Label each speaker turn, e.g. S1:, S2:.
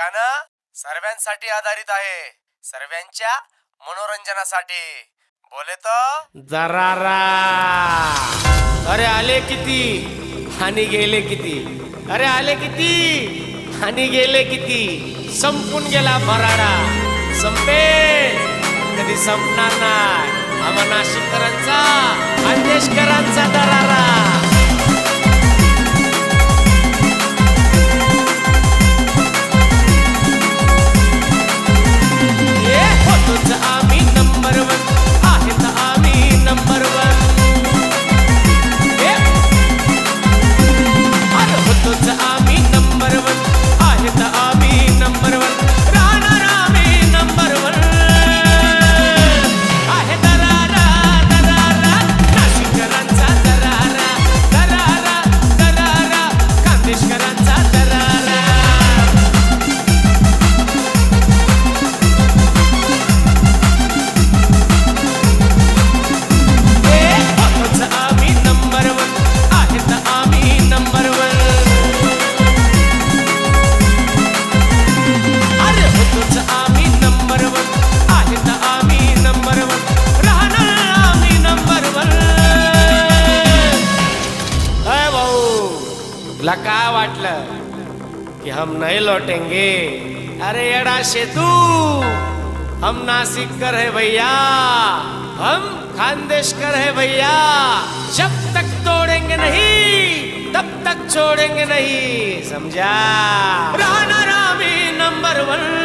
S1: गाणं सर्वांसाठी आधारित आहे, सर्वांच्या मनोरंजनासाठी. बोले तो
S2: जरारा. अरे आले किती आणि गेले किती, अरे आले किती आणि गेले किती. संपून गेला भराडा, संपेल कधी संपणार नाही. आम्हा नाशिककरांचा, खानदेशकरांचा दरारा. होतोच आम्ही नंबर वन, आहेत आम्ही नंबर वन. अरे होतोच आम्ही नंबर वन, आहेत आम्ही नंबर वन. राहणार आम्ही नंबर वन. आहे दरारा दरारा, नाशिककरांचा दरारा दरारा दरारा, खानदेशकरांचा दरारा. तुला काय वाटलं कि हम नहीं लौटेंगे? अरे एड़ा शेतू, हम नासिककर है भैया, हम खानदेशकर है भैया. जब तक तोड़ेंगे नहीं तब तक छोड़ेंगे नहीं, समझा? रहना रामी नंबर वन.